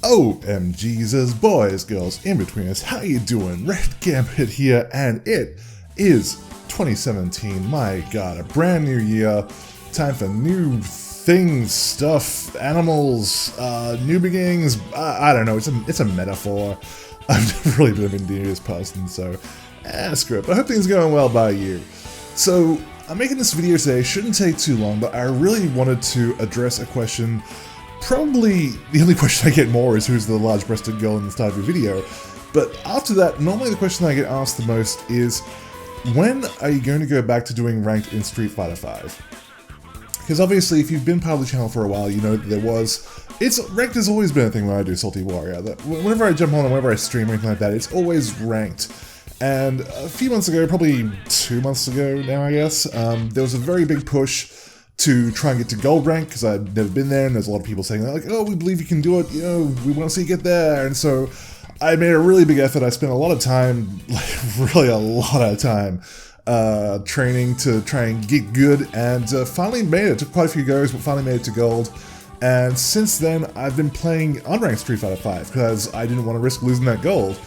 OMGs, boys, girls, in-betweeners, how you doing? Red Gambit here, and it is 2017, my god, a brand new year, time for new things, stuff, animals, new beginnings, I don't know, it's a metaphor. I've never really been a New Year's person, so, screw it, but I hope things are going well by you. So, I'm making this video today, shouldn't take too long, but I really wanted to address a question. Probably the only question I get more is who's the large-breasted girl in the start of your video, but after that, normally the question I get asked the most is, when are you going to go back to doing ranked in Street Fighter 5? Because obviously, if you've been part of the channel for a while, you know that ranked has always been a thing when I do Salty Warrior. That whenever I jump on and whenever I stream or anything like that, it's always ranked. And a few months ago, probably 2 months ago now I guess, there was a very big push to try and get to gold rank, because I'd never been there, and there's a lot of people saying like, oh, we believe you can do it, you know, we want to see you get there, and so I made a really big effort. I spent a lot of time, like really a lot of time, training to try and get good, and finally made it. It took quite a few goes, but finally made it to gold. And since then, I've been playing unranked Street Fighter 5, because I didn't want to risk losing that gold.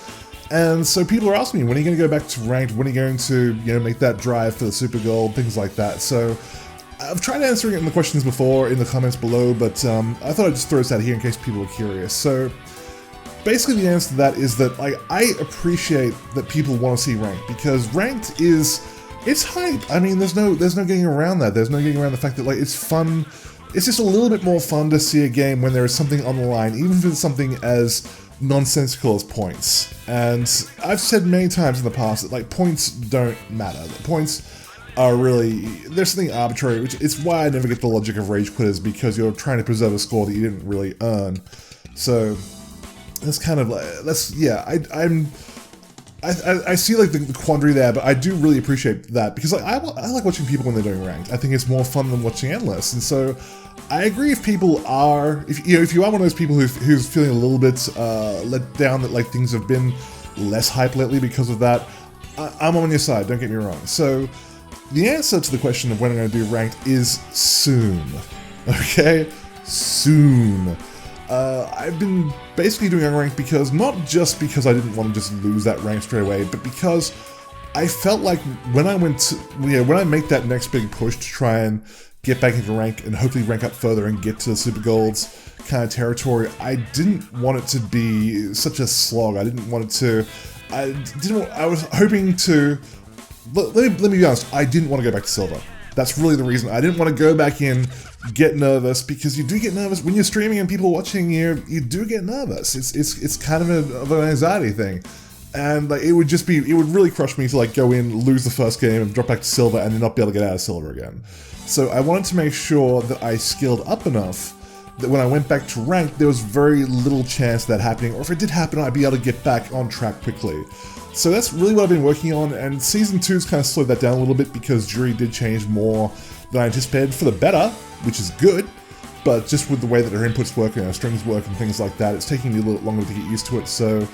And so people are asking me, when are you going to go back to ranked, when are you going to, you know, make that drive for the super gold, things like that. So I've tried answering it in the questions before, in the comments below, but I thought I'd just throw this out here in case people are curious. So basically the answer to that is that I appreciate that people want to see ranked, because ranked it's hype. I mean, there's no getting around that. There's no getting around the fact that like it's fun. It's just a little bit more fun to see a game when there is something on the line, even if it's something as nonsensical as points. And I've said many times in the past that like points don't matter. The points are really, there's something arbitrary, which is why I never get the logic of rage quitters, because you're trying to preserve a score that you didn't really earn. So that's kind of like, I see like the quandary there, but I do really appreciate that, because like I like watching people when they're doing ranked. I think it's more fun than watching endless, and so I agree. If people are, if you are one of those people who's feeling a little bit let down that like things have been less hype lately because of that, I'm on your side. Don't get me wrong. So the answer to the question of when I'm going to do ranked is soon. Okay, soon. I've been basically doing unranked because, not just because I didn't want to just lose that rank straight away, but because I felt like when I when I make that next big push to try and get back into rank and hopefully rank up further and get to the super golds kind of territory, I didn't want it to be such a slog. I didn't want it to, I was hoping to, let me be honest, I didn't want to go back to silver. That's really the reason. I didn't want to go back in, get nervous, because you do get nervous when you're streaming and people watching you. You do get nervous. It's kind of an anxiety thing, and like it would really crush me to like go in, lose the first game, and drop back to silver, and then not be able to get out of silver again. So I wanted to make sure that I skilled up enough that when I went back to rank, there was very little chance of that happening, or if it did happen, I'd be able to get back on track quickly. So that's really what I've been working on, and Season 2's kind of slowed that down a little bit because Jury did change more than I anticipated, for the better, which is good, but just with the way that her inputs work and her strings work and things like that, it's taking me a little longer to get used to it. So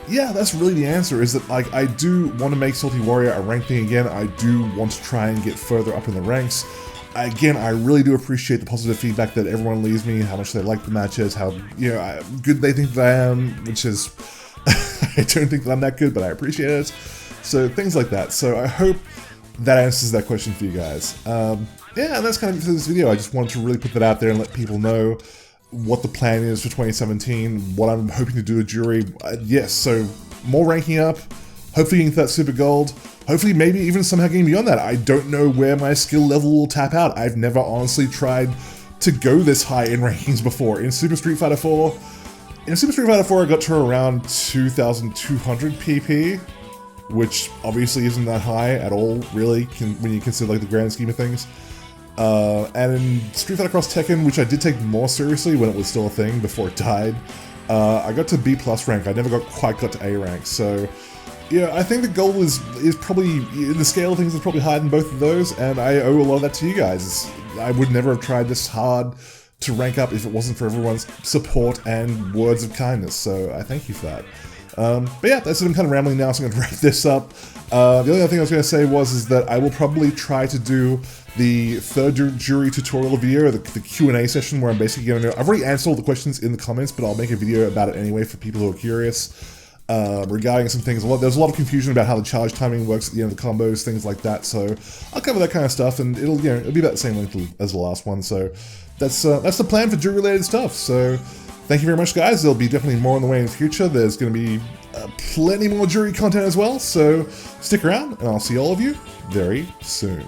yeah, that's really the answer, is that like I do want to make Salty Warrior a ranked thing again. I do want to try and get further up in the ranks. Again, I really do appreciate the positive feedback that everyone leaves me, how much they like the matches, how, you know, good they think that I am, which is, I don't think that I'm that good, but I appreciate it. So things like that. So I hope that answers that question for you guys. Yeah, and that's kind of it for this video. I just wanted to really put that out there and let people know what the plan is for 2017, what I'm hoping to do with Jury. Yes, so more ranking up, hopefully getting to that super gold, hopefully maybe even somehow getting beyond that. I don't know where my skill level will tap out. I've never honestly tried to go this high in rankings before. In Super Street Fighter 4, I got to around 2,200 PP, which obviously isn't that high at all, really, when you consider like the grand scheme of things. And in Street Fighter Cross Tekken, which I did take more seriously when it was still a thing before it died, I got to B+ rank. I never quite got to A rank. So yeah, I think the goal is probably, in the scale of things, is probably higher than both of those, and I owe a lot of that to you guys. I would never have tried this hard to rank up if it wasn't for everyone's support and words of kindness, so I thank you for that. But yeah, that's it. I'm kind of rambling now, so I'm going to wrap this up. The only other thing I was going to say is that I will probably try to do the third jury tutorial video, the Q&A session, where I'm basically going to... I've already answered all the questions in the comments, but I'll make a video about it anyway for people who are curious regarding some things. There's a lot of confusion about how the charge timing works at the end of the combos, things like that. So I'll cover that kind of stuff, and it'll be about the same length as the last one. So that's the plan for jury-related stuff. So thank you very much, guys. There'll be definitely more on the way in the future. There's going to be plenty more jury content as well. So stick around, and I'll see all of you very soon.